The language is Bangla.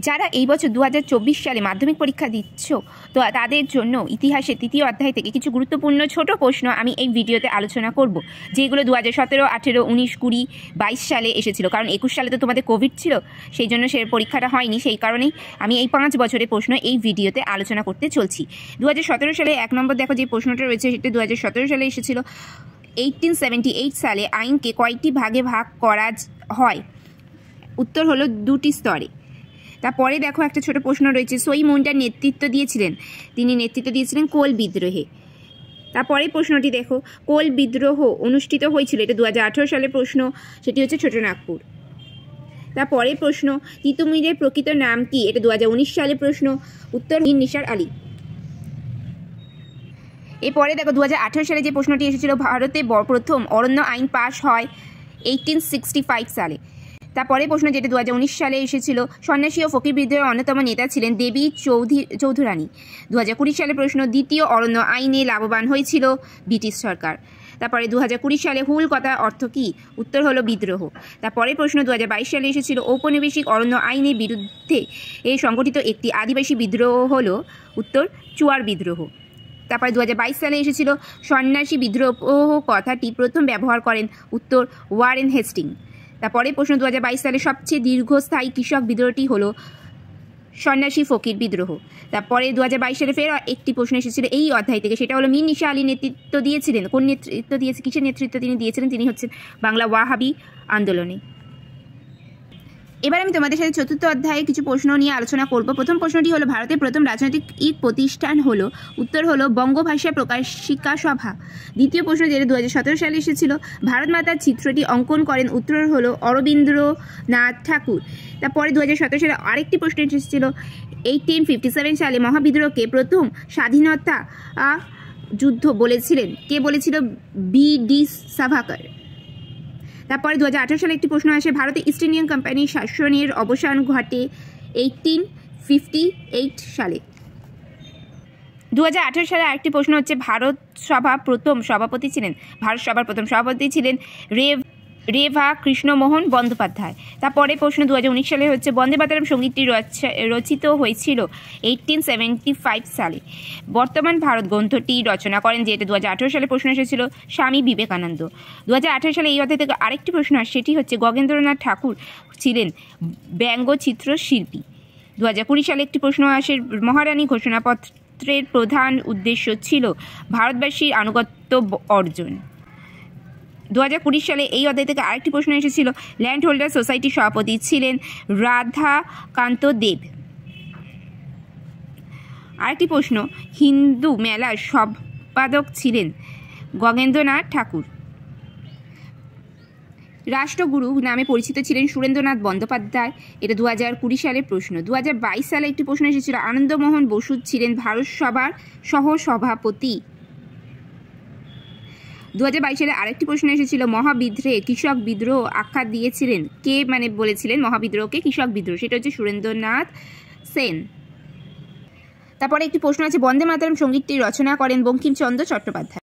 যারা এই বছর 2024 সালে মাধ্যমিক পরীক্ষা দিচ্ছ তো তাদের জন্য ইতিহাসের তৃতীয় অধ্যায় থেকে কিছু গুরুত্বপূর্ণ ছোট প্রশ্ন আমি এই ভিডিওতে আলোচনা করব, যেগুলো 2017, 18, 19, 20, 22 সালে এসেছিল। কারণ 21 সালে তো তোমাদের কোভিড ছিল, সেই জন্য সে পরীক্ষাটা হয়নি। সেই কারণেই আমি এই 5 বছরের প্রশ্ন এই ভিডিওতে আলোচনা করতে চলছি। 2017 সালে 1 নম্বর দেখো যে প্রশ্নটা রয়েছে, সেটা 2017 সালে এসেছিল। 1878 সালে আইনকে কয়টি ভাগে ভাগ করা হয়? উত্তর হলো 2টি স্তরে। তারপরে দেখো একটা ছোট প্রশ্ন রয়েছে, সই মুন্ডার নেতৃত্ব দিয়েছিলেন, তিনি নেতৃত্ব দিয়েছিলেন কোল বিদ্রোহে। তারপরে প্রশ্নটি দেখো, কোল বিদ্রোহ অনুষ্ঠিত হয়েছিল, এটা 2018 সালের প্রশ্ন, সেটি হচ্ছে ছোটনাগপুর। তারপরে প্রশ্ন, তিতুমিরের প্রকৃত নাম কি? এটা 2019 সালের প্রশ্ন, উত্তর মীর নিসার আলী। এরপরে দেখো 2018 সালে যে প্রশ্নটি এসেছিল, ভারতে প্রথম অরণ্য আইন পাশ হয় 1865 সালে। তারপরে প্রশ্ন যেটা 2019 সালে এসেছিল, সন্ন্যাসী ও ফকির বিদ্রোহের অন্যতম নেতা ছিলেন দেবী চৌধুরানী। 2020 সালে প্রশ্ন, দ্বিতীয় অরণ্য আইনে লাভবান হয়েছিল ব্রিটিশ সরকার। তারপরে 2020 সালে হুল কথার অর্থ কী? উত্তর হলো বিদ্রোহ। তারপরে প্রশ্ন 2022 সালে এসেছিল, ঔপনিবেশিক অরণ্য আইনের বিরুদ্ধে সংগঠিত একটি আদিবাসী বিদ্রোহ হলো, উত্তর চুয়ার বিদ্রোহ। তারপরে 2022 সালে এসেছিল, সন্ন্যাসী বিদ্রোহ কথাটি প্রথম ব্যবহার করেন, উত্তর ওয়ারেন হেস্টিং। তারপরে প্রশ্ন 2022 সালে সবচেয়ে দীর্ঘস্থায়ী কৃষক বিদ্রোহটি হলো সন্ন্যাসী ফকির বিদ্রোহ। তারপরে 2022 সালে ফের একটি প্রশ্ন এসেছিল এই অধ্যায় থেকে, সেটা হলো মীর নিসার আলী নেতৃত্ব দিয়েছিলেন, কোন নেতৃত্ব দিয়েছে, কিসের নেতৃত্ব তিনি দিয়েছিলেন? তিনি হচ্ছেন বাংলা ওয়াহাবি আন্দোলনে। এবার আমি তোমাদের সাথে চতুর্থ অধ্যায়ে কিছু প্রশ্ন নিয়ে আলোচনা করব। প্রথম প্রশ্নটি হলো, ভারতের প্রথম রাজনৈতিক প্রতিষ্ঠান হলো, উত্তর হলো বঙ্গভাষা প্রকাশিকা সভা। দ্বিতীয় প্রশ্ন যেটা 2017 সালে এসেছিল, ভারত মাতার চিত্রটি অঙ্কন করেন, উত্তর হলো অরবিন্দ্রনাথ ঠাকুর। তারপরে 2017 সালে আরেকটি প্রশ্ন এসেছিল, 1857 সালে মহাবিদ্রোহকে প্রথম স্বাধীনতা যুদ্ধ বলেছিলেন, কে বলেছিল? বি.ডি. সাভারকর। তারপরে 2018 সালে একটি প্রশ্ন আসে, ভারতে ইস্ট ইন্ডিয়ান কোম্পানির শাসনের অবসান ঘটে 1858 সালে। 2018 সালে আরেকটি প্রশ্ন হচ্ছে, ভারত সভার প্রথম সভাপতি ছিলেন রেভা কৃষ্ণমোহন বন্দ্যোপাধ্যায়। তারপরে প্রশ্ন 2019 সালে হচ্ছে, বন্দে মাতরম সঙ্গীতটি রচিত হয়েছিল 1875 সালে। বর্তমান ভারত গ্রন্থটি রচনা করেন, যেটা 2018 সালে প্রশ্ন এসেছিল, স্বামী বিবেকানন্দ। 2018 সালে এই অধ্যায় থেকে আরেকটি প্রশ্ন আসে, সেটি হচ্ছে, গগেন্দ্রনাথ ঠাকুর ছিলেন ব্যঙ্গচিত্র শিল্পী। 2020 সালে একটি প্রশ্ন আসে, মহারানী ঘোষণাপত্রের প্রধান উদ্দেশ্য ছিল ভারতবাসীর আনুগত্য অর্জন। 2020 সালে এই অধ্যায় থেকে আরেকটি প্রশ্ন এসেছিল, ল্যান্ড হোল্ডার সোসাইটির সভাপতি ছিলেন রাধাকান্ত দেব। আরেকটি প্রশ্ন, হিন্দু মেলার সম্পাদক ছিলেন গগেন্দ্রনাথ ঠাকুর। রাষ্ট্রগুরু নামে পরিচিত ছিলেন সুরেন্দ্রনাথ বন্দ্যোপাধ্যায়, এটা 2020 সালের প্রশ্ন। 2022 সালে একটি প্রশ্ন এসেছিল, আনন্দমোহন বসু ছিলেন ভারত সভার সহসভাপতি। 2022 সালে আরেকটি প্রশ্ন এসেছিল, মহাবিদ্রোহে কৃষক বিদ্রোহ আখ্যা দিয়েছিলেন, কে বলেছিলেন মহাবিদ্রোহকে কৃষক বিদ্রোহ? সেটা হচ্ছে সুরেন্দ্রনাথ সেন। তারপরে একটি প্রশ্ন আছে, বন্দে মাতরম সঙ্গীতটি রচনা করেন বঙ্কিমচন্দ্র চট্টোপাধ্যায়।